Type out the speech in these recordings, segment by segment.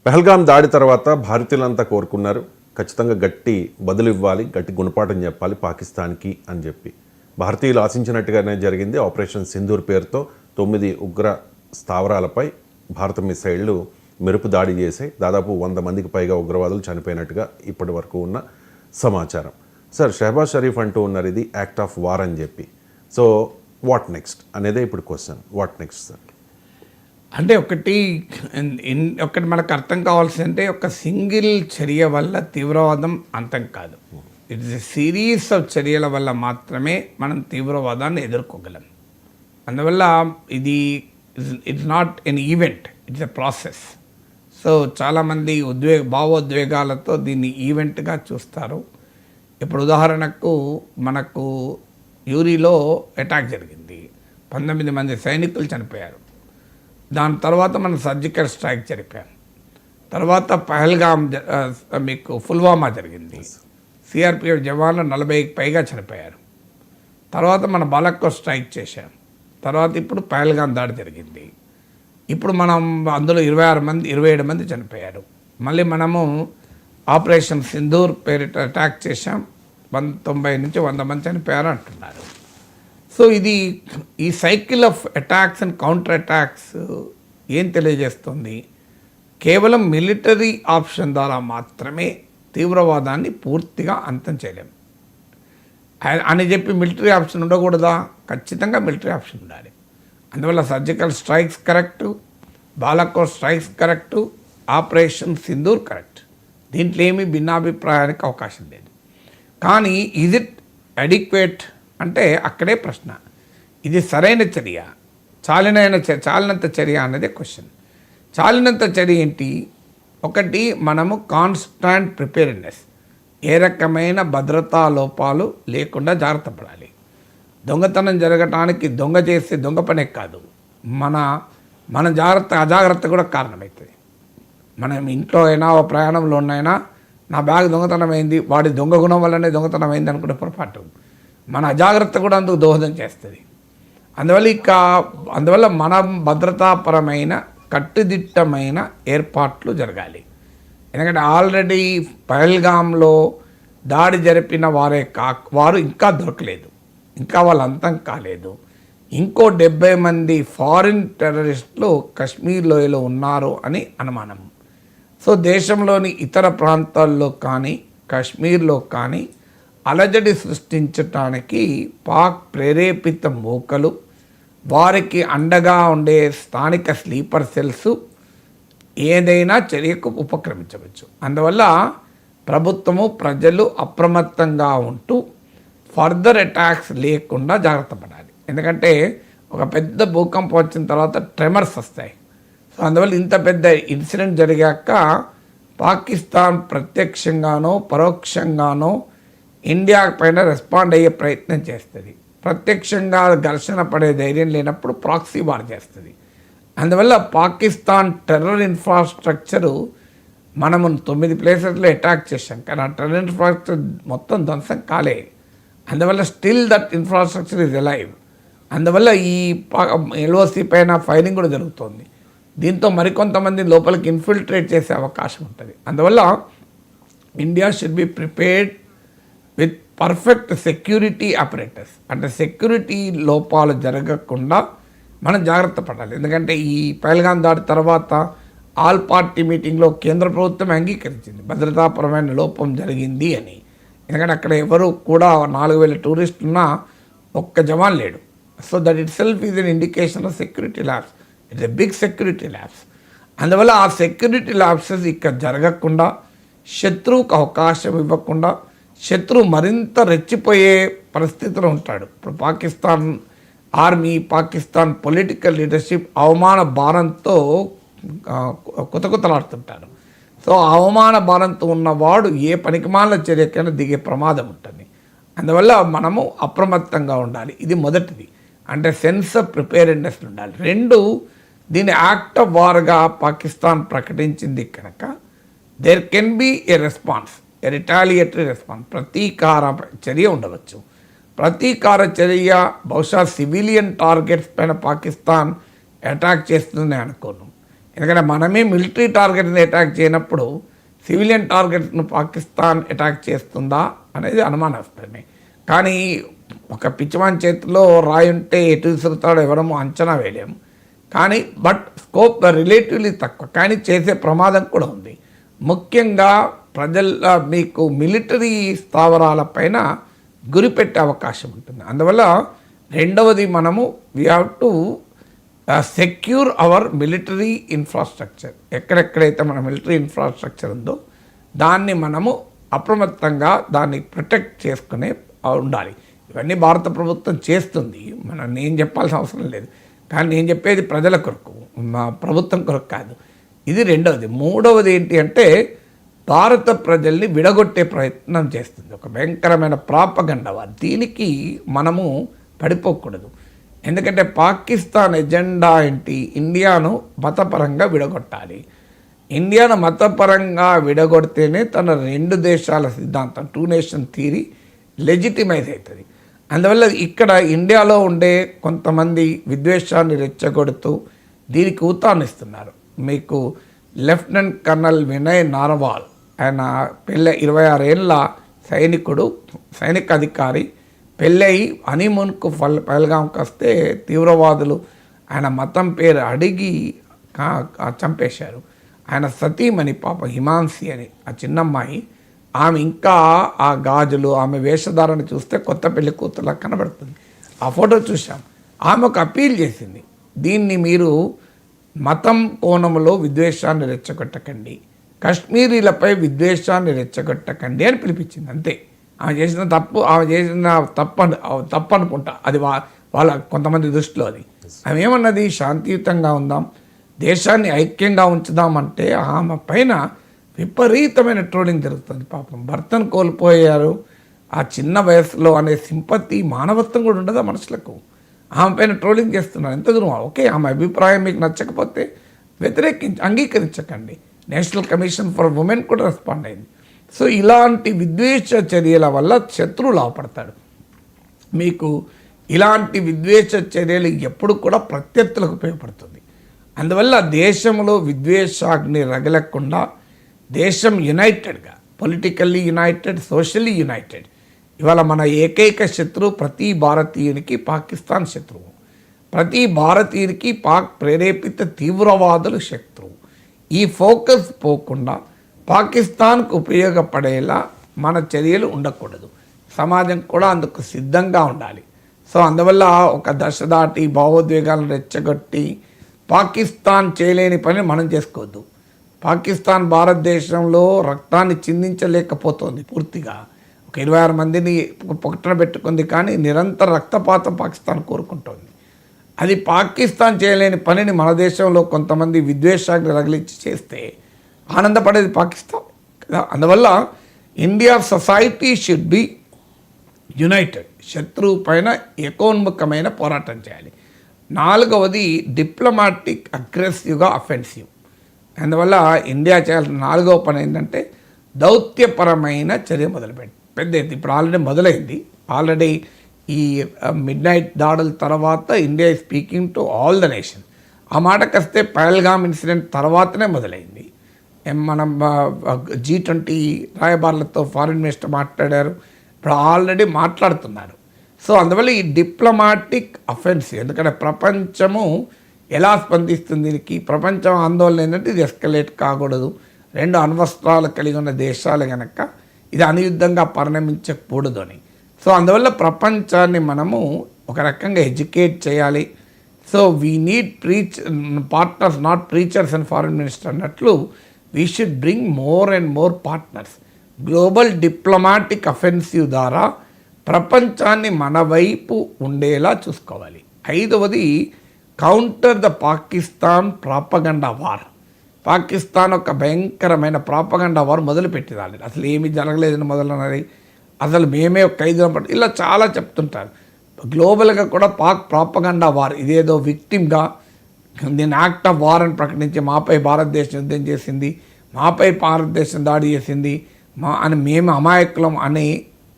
పహల్గాం దాడి తర్వాత భారతీయులంతా కోరుకున్నారు, ఖచ్చితంగా గట్టి బదులు ఇవ్వాలి, గట్టి గుణపాఠం చెప్పాలి పాకిస్తాన్కి అని చెప్పి. భారతీయులు ఆశించినట్టుగానే జరిగింది. ఆపరేషన్ సింధూర్ పేరుతో 9 ఉగ్ర స్థావరాలపై భారత మిసైళ్లు మెరుపు దాడి చేసాయి. దాదాపు 100 మందికి పైగా ఉగ్రవాదులు చనిపోయినట్టుగా ఇప్పటి వరకు ఉన్న సమాచారం. సార్, షహబాజ్ షరీఫ్ అంటూ ఉన్నారు ఇది యాక్ట్ ఆఫ్ వార్ అని చెప్పి. సో వాట్ నెక్స్ట్ అనేదే ఇప్పుడు క్వశ్చన్. What next sir? అంటే ఒకటి మనకు అర్థం కావాల్సిందంటే ఒక సింగిల్ చర్య వల్ల తీవ్రవాదం అంతం కాదు. ఇట్స్ ఎ సిరీస్ ఆఫ్ చర్యల వల్ల మాత్రమే మనం తీవ్రవాదాన్ని ఎదుర్కోగలం. అందువల్ల ఇది it's not an event, it's a process. So చాలామంది భావోద్వేగాలతో దీన్ని ఈవెంట్గా చూస్తారు. ఇప్పుడు ఉదాహరణకు మనకు యూరిలో అటాక్ జరిగింది, 19 మంది సైనికులు చనిపోయారు. దాని తర్వాత మనం సర్జికల్ స్ట్రైక్ జరిపాం. తర్వాత పహల్గాం మీకు పుల్వామా జరిగింది, సిఆర్పిఎఫ్ జవాన్లు 40కి పైగా చనిపోయారు. తర్వాత మనం బాలక్కో స్ట్రైక్ చేశాం. తర్వాత ఇప్పుడు పహల్గాం దాడి జరిగింది. ఇప్పుడు మనం అందులో 27 మంది చనిపోయారు. మళ్ళీ మనము ఆపరేషన్ సింధూర్ పేరిట అటాక్ చేశాం, 90 నుంచి 100 మంది చనిపోయారు అంటున్నారు. సో ఈ cycle of attacks and counter attacks ఏం తెలియజేస్తుంది? కేవలం మిలిటరీ ఆప్షన్ ద్వారా మాత్రమే తీవ్రవాదాన్ని పూర్తిగా అంతం చేయలేం అని చెప్పి మిలిటరీ ఆప్షన్ ఉండకూడదా? ఖచ్చితంగా మిలిటరీ ఆప్షన్ ఉండాలి. అందువల్ల surgical strikes correct, Balakot strikes correct, operation Sindoor correct. దీంట్లో ఏమీ భిన్నాభిప్రాయానికి అవకాశం లేదు. కానీ ఈజ్ ఇట్ అడిక్వేట్ అంటే అక్కడే ప్రశ్న. ఇది సరైన చర్య, చాలినంత చర్య అన్నదే క్వశ్చన్. చాలినంత చర్య ఏంటి? ఒకటి, మనము కాన్స్టాంట్ ప్రిపేర్నెస్, ఏ రకమైన భద్రతా లోపాలు లేకుండా జాగ్రత్త పడాలి. దొంగతనం జరగటానికి దొంగ చేసే దొంగ పనే కాదు, మన అజాగ్రత్త కూడా కారణమవుతుంది. మనం ఇంట్లో అయినా ప్రయాణంలో ఉన్నైనా నా బ్యాగ్ దొంగతనం అయింది, వాడి దొంగ గుణం వల్లనే దొంగతనం అయింది అనుకునే పొరపాటు. మన అజాగ్రత్త కూడా అందుకు దోహదం చేస్తుంది. అందువల్ల మన భద్రతాపరమైన కట్టుదిట్టమైన ఏర్పాట్లు జరగాలి. ఎందుకంటే ఆల్రెడీ పహల్గాంలో దాడి జరిపిన వారు ఇంకా దొరకలేదు, ఇంకా వాళ్ళు అంతం కాలేదు. ఇంకో 70 మంది ఫారిన్ టెర్రరిస్టులు కశ్మీర్ లోయలో ఉన్నారు అని అనుమానం. సో దేశంలోని ఇతర ప్రాంతాల్లో కానీ కశ్మీర్లో కానీ అలజడి సృష్టించటానికి పాక్ ప్రేరేపిత మూకలు, వారికి అండగా ఉండే స్థానిక స్లీపర్ సెల్స్ ఏదైనా చర్యకు ఉపక్రమించవచ్చు. అందువల్ల ప్రభుత్వము, ప్రజలు అప్రమత్తంగా ఉంటూ ఫర్దర్ అటాక్స్ లేకుండా జాగ్రత్త పడాలి. ఎందుకంటే ఒక పెద్ద భూకంపం వచ్చిన తర్వాత ట్రెమర్స్ వస్తాయి. సో అందువల్ల ఇంత పెద్ద ఇన్సిడెంట్ జరిగాక పాకిస్తాన్ ప్రత్యక్షంగానో పరోక్షంగానో ఇండియా పైన రెస్పాండ్ అయ్యే ప్రయత్నం చేస్తుంది. ప్రత్యక్షంగా ఘర్షణ పడే ధైర్యం లేనప్పుడు ప్రాక్సీ వార్ చేస్తుంది. అందువల్ల పాకిస్తాన్ టెర్రర్ ఇన్ఫ్రాస్ట్రక్చరు మనము 9 ప్లేసెస్లో అటాక్ చేశాం, కానీ ఆ టెర్రర్ ఇన్ఫ్రాస్ట్రక్చర్ మొత్తం ధ్వంసం కాలే. అందువల్ల still that infrastructure is alive. అందువల్ల ఈ ఎల్ఓసి పైన ఫైరింగ్ కూడా జరుగుతుంది. దీంతో మరికొంతమంది లోపలికి ఇన్ఫిల్ట్రేట్ చేసే అవకాశం ఉంటుంది. అందువల్ల India should be prepared with perfect security operators. అంటే సెక్యూరిటీ లోపాలు జరగకుండా మనం జాగ్రత్త పడాలి. ఎందుకంటే ఈ పహల్గాం దాడి తర్వాత ఆల్ పార్టీ మీటింగ్లో కేంద్ర ప్రభుత్వం అంగీకరించింది భద్రతాపరమైన లోపం జరిగింది అని. ఎందుకంటే అక్కడ ఎవరు కూడా 4,000 టూరిస్టులున్నా ఒక్క జవాన్ లేడు. So that itself is an indication of security lapse. It's a big security lapse. అందువల్ల ఆ సెక్యూరిటీ ల్యాబ్సెస్ ఇక్కడ జరగకుండా, శత్రువుకు అవకాశం ఇవ్వకుండా, శత్రువు మరింత రెచ్చిపోయే పరిస్థితిలో ఉంటాడు. ఇప్పుడు Pakistan army, Pakistan political leadership అవమాన భారంతో కుతకుతలాడుతుంటారు. సో అవమాన భారంతో ఉన్నవాడు ఏ పనికిమాలిన చర్యకైనా దిగే ప్రమాదం ఉంటుంది. అందువల్ల మనము అప్రమత్తంగా ఉండాలి. ఇది మొదటిది, అంటే సెన్స్ ఆఫ్ ప్రిపేర్డ్నెస్ ఉండాలి. 2, దీని యాక్ట్ ఆఫ్ వార్గా పాకిస్తాన్ ప్రకటించింది కనుక there can be a response, a retaliatory response, ప్రతీకార చర్య ఉండవచ్చు. ప్రతీకార చర్య బహుశా సివిలియన్ టార్గెట్స్ పైన పాకిస్తాన్ అటాక్ చేస్తుందని అనుకోను. ఎందుకంటే మనమే మిలిటరీ టార్గెట్ని అటాక్ చేయనప్పుడు సివిలియన్ టార్గెట్ను పాకిస్తాన్ అటాక్ చేస్తుందా అనేది అనుమానాస్పదమే. కానీ ఒక పిచ్చివాని చేతిలో రాయి ఉంటే ఎటు విసురుతాడో ఎవరము అంచనా వేయలేము. కానీ బట్ స్కోప్ రిలేటివ్లీ తక్కువ, కానీ చేసే ప్రమాదం కూడా ఉంది. ముఖ్యంగా ప్రజల మీకు మిలిటరీ స్థావరాలపైన గురిపెట్టే అవకాశం ఉంటుంది. అందువల్ల రెండవది మనము we have to secure hour military infrastructure. ఎక్కడెక్కడైతే మన మిలిటరీ ఇన్ఫ్రాస్ట్రక్చర్ ఉందో దాన్ని మనము అప్రమత్తంగా దాన్ని ప్రొటెక్ట్ చేసుకునే ఉండాలి. ఇవన్నీ భారత ప్రభుత్వం చేస్తుంది, నేను చెప్పాల్సిన అవసరం లేదు. కానీ నేను చెప్పేది ప్రజల కొరకు, మా ప్రభుత్వం కొరకు కాదు. ఇది రెండవది. మూడవది ఏంటి అంటే భారత ప్రజల్ని విడగొట్టే ప్రయత్నం చేస్తుంది ఒక భయంకరమైన ప్రాపగండా. దీనికి మనము పడిపోకూడదు. ఎందుకంటే పాకిస్తాన్ ఎజెండా ఏంటి? ఇండియాను మతపరంగా విడగొట్టాలి. ఇండియాను మతపరంగా విడగొడితేనే తన రెండు దేశాల సిద్ధాంతం, 2 నేషన్ థియరీ లెజిటిమైజ్ అవుతుంది. అందువల్ల ఇక్కడ ఇండియాలో ఉండే కొంతమంది విద్వేషాన్ని రెచ్చగొడుతూ దీనికి ఊతాన్నిస్తున్నారు. మీకు లెఫ్టినెంట్ కర్నల్ వినయ్ నార్వాల్, ఆయన 26 ఏళ్ళ సైనిక అధికారి, పెళ్ళయి హనీమూన్కు పహల్గాంకి వస్తే తీవ్రవాదులు ఆయన మతం పేరు అడిగి చంపేశారు. ఆయన సతీమణి పాప హిమాన్సి అని ఆ చిన్నమ్మాయి, ఆమె ఇంకా ఆ గాజులు ఆమె వేషధారణ చూస్తే కొత్త పెళ్లి కూతురులా కనబడుతుంది. ఆ ఫోటో చూసాం. ఆమె ఒక అప్పీల్ చేసింది, దీన్ని మీరు మతం కోణంలో విద్వేషాన్ని రెచ్చగొట్టకండి, కశ్మీరీలపై విద్వేషాన్ని రెచ్చగొట్టకండి అని పిలిపించింది. అంతే. ఆమె చేసిన తప్పు అనుకుంటా, అది వాళ్ళ కొంతమంది దృష్టిలో. అది ఆమె ఏమన్నది, శాంతియుతంగా ఉందాం, దేశాన్ని ఐక్యంగా ఉంచుదామంటే ఆమె పైన విపరీతమైన ట్రోలింగ్ జరుగుతుంది. పాపం భర్తను కోల్పోయారు ఆ చిన్న వయసులో అనే సింపతి, మానవత్వం కూడా ఉండదు ఆ మనుషులకు. ఆమె పైన ట్రోలింగ్ చేస్తున్నారు. ఎంత దూరం? ఓకే, ఆమె అభిప్రాయం మీకు నచ్చకపోతే అంగీకరించకండి. నేషనల్ కమిషన్ ఫర్ ఉమెన్ కూడా రెస్పాండ్ అయింది. సో ఇలాంటి విద్వేష చర్యల వల్ల శత్రువు లాభపడతాడు. మీకు ఇలాంటి విద్వేష చర్యలు ఎప్పుడు కూడా ప్రత్యర్థులకు ఉపయోగపడుతుంది. అందువల్ల దేశంలో విద్వేషాగ్ని రగలకుండా దేశం యునైటెడ్గా, పొలిటికల్లీ యునైటెడ్, సోషల్లీ యునైటెడ్. ఇవాళ మన ఏకైక శత్రువు ప్రతి భారతీయునికి పాకిస్తాన్ శత్రువు. ప్రతి భారతీయునికి పాక్ ప్రేరేపిత తీవ్రవాదులు శత్రువు. ఈ ఫోకస్ పోకుండా పాకిస్తాన్కు ఉపయోగపడేలా మన చర్యలు ఉండకూడదు. సమాజం కూడా అందుకు సిద్ధంగా ఉండాలి. సో అందువల్ల ఒక దశ దాటి భావోద్వేగాలను రెచ్చగొట్టి పాకిస్తాన్ చేయలేని పని మనం చేసుకోవద్దు. పాకిస్తాన్ భారతదేశంలో రక్తాన్ని చిందించలేకపోతుంది పూర్తిగా. ఒక 26 మందిని పొట్టన పెట్టుకుంది, కానీ నిరంతర రక్తపాతం పాకిస్తాన్ కోరుకుంటోంది. అది పాకిస్తాన్ చేయలేని పనిని మన దేశంలో కొంతమంది విద్వేషాన్ని రగిలించి చేస్తే ఆనందపడేది పాకిస్తాన్ కదా. అందువల్ల India society should be United. శత్రువు పైన ఏకోన్ముఖమైన పోరాటం చేయాలి. 4వది డిప్లొమాటిక్ అగ్రెసివ్గా అఫెన్సివ్. అందువల్ల ఇండియా చేయాల్సిన 4వ పని ఏంటంటే దౌత్యపరమైన చర్య పెద్దది. ఇప్పుడు ఆల్రెడీ మొదలైంది. ఆల్రెడీ ఈ మిడ్నైట్ దాడుల తర్వాత India is speaking to all the nation. ఆ మాటకు వస్తే పహల్గామ్ ఇన్సిడెంట్ తర్వాతనే మొదలైంది. మనం G20 రాయబారులతో ఫారిన్ మినిస్టర్ మాట్లాడారు, ఇప్పుడు ఆల్రెడీ మాట్లాడుతున్నారు. సో అందువల్ల ఈ డిప్లొమాటిక్ అఫెన్సివ్, ఎందుకంటే ప్రపంచము ఎలా స్పందిస్తుంది దీనికి? ప్రపంచం ఆందోళన ఏంటంటే ఇది ఎస్కలేట్ కాకూడదు, 2 అణ్వస్త్రాలు కలిగి ఉన్న దేశాలు కనుక ఇది అనియుద్ధంగా పరిణమించకూడదు అని. సో అందువల్ల ప్రపంచాన్ని మనము ఒక రకంగా ఎడ్యుకేట్ చేయాలి. So we need partners, not preachers and foreign minister అన్నట్లు we should bring more and more partners. Global diplomatic offensive ద్వారా ప్రపంచాన్ని మన వైపు ఉండేలా చూసుకోవాలి. 5వది counter the Pakistan propaganda war. Pakistan ఒక భయంకరమైన ప్రాపగండా వార్ మొదలుపెట్టింది. అసలు ఏమీ జరగలేదని మొదలన్నది, అసలు మేమే ఒక 5 ఇలా చాలా చెప్తుంటారు. గ్లోబల్గా కూడా పాక్ ప్రాపగండా వార్, ఇదేదో విక్టిమ్గా దీన్ని యాక్ట్ ఆఫ్ వార్ అని ప్రకటించి మాపై భారతదేశం యుద్ధం చేసింది, మాపై భారతదేశం దాడి చేసింది అని మేము అమాయకులం అనే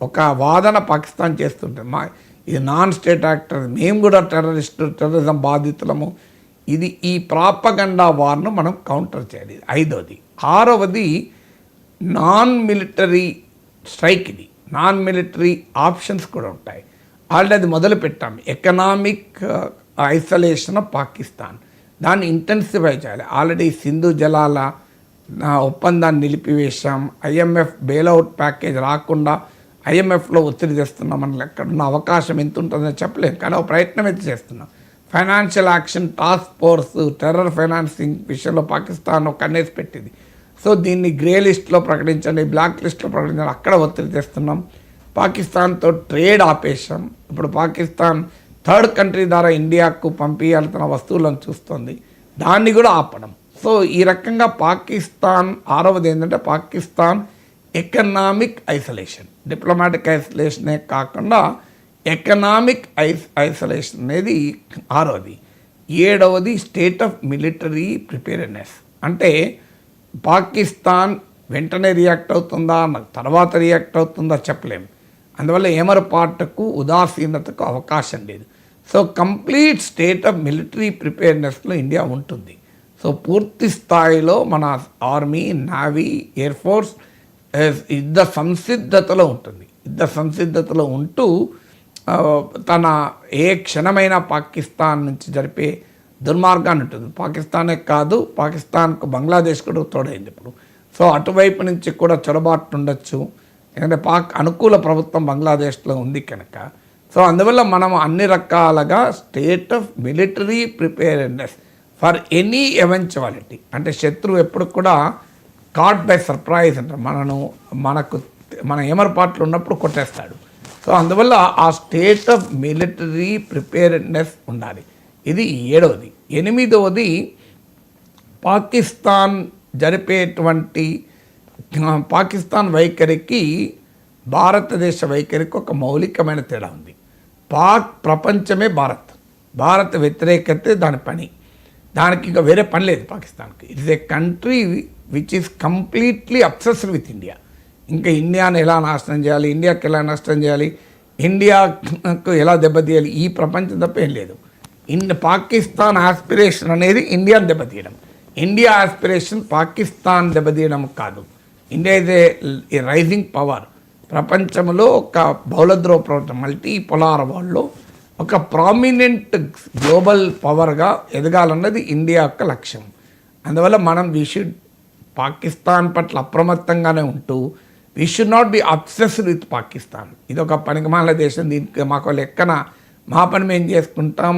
ఒక వాదన పాకిస్తాన్ చేస్తుంటుంది. ఇది నాన్ స్టేట్ యాక్టర్, మేము కూడా టెర్రరిజం బాధితులము, ఇది ఈ ప్రాపగండా వార్ను మనం కౌంటర్ చేయాలి. 5వది. 6వది నాన్ మిలిటరీ స్ట్రైక్. ఇది నాన్ మిలిటరీ ఆప్షన్స్ కూడా ఉంటాయి. ఆల్రెడీ అది మొదలు పెట్టాం. ఎకనామిక్ ఐసోలేషన్ ఆఫ్ పాకిస్తాన్, దాన్ని ఇంటెన్సిఫై చేయాలి. ఆల్రెడీ సింధు జలాల ఒప్పందాన్ని నిలిపివేశాం. IMF బెయిల్అవుట్ ప్యాకేజ్ రాకుండా IMFలో ఒత్తిడి తెస్తున్నాం. మనకి ఎక్కడున్న అవకాశం ఎంత ఉంటుందో చెప్పలేం, కానీ ఒక ప్రయత్నం అయితే చేస్తున్నాం. Financial action task force terror financing విషయంలో పాకిస్తాన్ ఒక కన్నేసి పెట్టింది. సో దీన్ని గ్రే లిస్ట్లో ప్రకటించండి, బ్లాక్ లిస్ట్లో ప్రకటించండి, అక్కడ ఒత్తిడి తెస్తున్నాం. పాకిస్తాన్తో ట్రేడ్ ఆపేశాం. ఇప్పుడు పాకిస్తాన్ థర్డ్ కంట్రీ ద్వారా ఇండియాకు పంపించాల్సిన వస్తువులను చూస్తుంది, దాన్ని కూడా ఆపడం. సో ఈ రకంగా పాకిస్తాన్ 6వది ఏంటంటే పాకిస్తాన్ ఎకనామిక్ ఐసోలేషన్, డిప్లొమాటిక్ ఐసోలేషనే కాకుండా ఎకనామిక్ ఐసోలేషన్ అనేది 6వది. 7వది స్టేట్ ఆఫ్ మిలిటరీ ప్రిపేర్నెస్. అంటే పాకిస్తాన్ వెంటనే రియాక్ట్ అవుతుందా, తర్వాత రియాక్ట్ అవుతుందా చెప్పలేం. అందువల్ల ఏమరపాటుకు ఉదాసీనతకు అవకాశం లేదు. So complete state of military ప్రిపేర్నెస్లో ఇండియా ఉంటుంది. సో పూర్తి స్థాయిలో మన ఆర్మీ, నేవీ, ఎయిర్ ఫోర్స్ యుద్ధ సంసిద్ధతలో ఉంటుంది. యుద్ధ సంసిద్ధతలో ఉంటూ తన ఏ క్షణమైనా పాకిస్తాన్ నుంచి జరిపే దుర్మార్గాన్ని ఉంటుంది. పాకిస్తానే కాదు, పాకిస్తాన్కు బంగ్లాదేశ్ కూడా తోడైంది ఇప్పుడు. సో అటువైపు నుంచి కూడా చొరబాటు ఉండొచ్చు, ఎందుకంటే అనుకూల ప్రభుత్వం బంగ్లాదేశ్లో ఉంది కనుక. సో అందువల్ల మనం అన్ని రకాలుగా state of military preparedness for any eventuality. అంటే శత్రువు ఎప్పుడు కూడా కాట్ బై సర్ప్రైజ్ అంటారు, మన ఏమరపాట్లు ఉన్నప్పుడు కొట్టేస్తాడు. సో అందువల్ల ఆ స్టేట్ ఆఫ్ మిలిటరీ ప్రిపేర్నెస్ ఉండాలి. ఇది 7వది. 8వది పాకిస్తాన్ జరిపేటువంటి పాకిస్తాన్ వైఖరికి భారతదేశ వైఖరికి ఒక మౌలికమైన తేడా ఉంది. ప్రపంచమే భారత్ వ్యతిరేకతే దాని పని, దానికి ఇంకా వేరే పని లేదు పాకిస్తాన్కి. It is a country which is completely obsessed with India. ఇంకా ఇండియాని ఎలా నాశనం చేయాలి, ఇండియాకి ఎలా నష్టం చేయాలి, ఇండియాకు ఎలా దెబ్బతీయాలి, ఈ ప్రపంచం తప్ప ఏం లేదు. పాకిస్తాన్ ఆస్పిరేషన్ అనేది ఇండియాని దెబ్బతీయడం, ఇండియా ఆస్పిరేషన్ పాకిస్తాన్ దెబ్బతీయడం కాదు. India is a rising power. ప్రపంచంలో ఒక బహుళధ్రువ ప్రపంచం, మల్టీ పొలార్ వరల్డ్లో ఒక ప్రామినెంట్ గ్లోబల్ పవర్గా ఎదగాలన్నది ఇండియా యొక్క లక్ష్యం. అందువల్ల మనం పాకిస్తాన్ పట్ల అప్రమత్తంగానే ఉంటూ we should not be obsessed with Pakistan. ఇది ఒక పనికిమాల దేశం, దీనికి మాకు లెక్కన మా పని మేము చేసుకుంటాం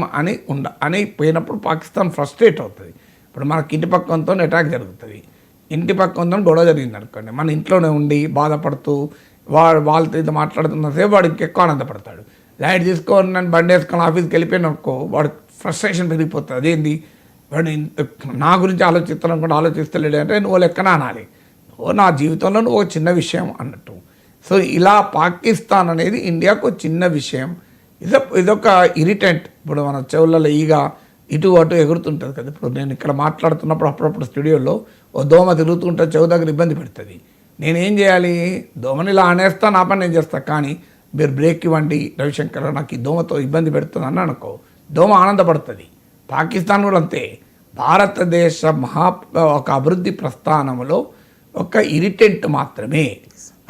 అని పోయినప్పుడు పాకిస్తాన్ ఫ్రస్ట్రేట్ అవుతుంది. ఇప్పుడు మనకి ఇంటి పక్కంతో అటాక్ జరుగుతుంది, ఇంటి పక్కంతో గొడవ జరిగింది అనుకోండి, మన ఇంట్లోనే ఉండి బాధపడుతూ వాళ్ళతో ఇది మాట్లాడుతున్నసేపు వాడు ఇంకెక్కువ ఆనందపడతాడు. లైట్ తీసుకొని నన్ను బండి వేసుకొని ఆఫీస్కి వెళ్ళిపోయాను అనుకో, వాడు ఫ్రస్ట్రేషన్ పెరిగిపోతుంది. అదేంది వాడు నా గురించి ఆలోచిస్తున్నాను కూడా ఆలోచిస్తలేడు అంటే నువ్వు లెక్కన అనాలి, నా జీవితంలో నువ్వు ఒక చిన్న విషయం అన్నట్టు. సో ఇలా పాకిస్తాన్ అనేది ఇండియాకు చిన్న విషయం. ఇదొక ఇరిటెంట్. ఇప్పుడు మన చెవులలో ఈగ ఇటు అటు ఎగురుతుంటుంది కదా. ఇప్పుడు నేను ఇక్కడ మాట్లాడుతున్నప్పుడు అప్పుడప్పుడు స్టూడియోలో ఓ దోమ తిరుగుతుంటే చెవు దగ్గర ఇబ్బంది పెడుతుంది. నేనేం చేయాలి, దోమని ఇలా అనేస్తా, నా పని నేను చేస్తా. కానీ మీరు బ్రేక్ ఇవ్వండి రవిశంకర్, నాకు ఈ దోమతో ఇబ్బంది పెడుతుంది అని అనుకో, దోమ ఆనందపడుతుంది. పాకిస్తాన్ కూడా అంతే. భారతదేశ ఒక అభివృద్ధి ప్రస్థానంలో ఒక ఇరిటెంట్ మాత్రమే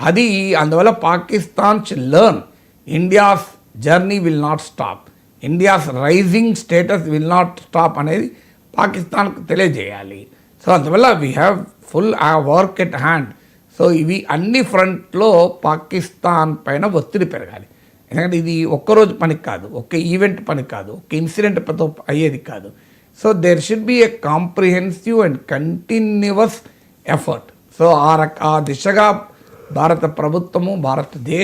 అది. అందువల్ల Pakistan should learn India's journey will not stop, India's rising status will not stop అనేది పాకిస్తాన్కు తెలియజేయాలి. సో అందువల్ల we have full work at hand. So ఇవి అన్ని ఫ్రంట్లో పాకిస్తాన్ పైన ఒత్తిడి పెరగాలి. ఎందుకంటే ఇది ఒక్కరోజు పని కాదు, ఒక్క ఈవెంట్ పని కాదు, ఒక్క ఇన్సిడెంట్తో అయ్యేది కాదు. So there should be a comprehensive and continuous effort. So ఆ దిశగా భారత ప్రభుత్వము, భారతదేశం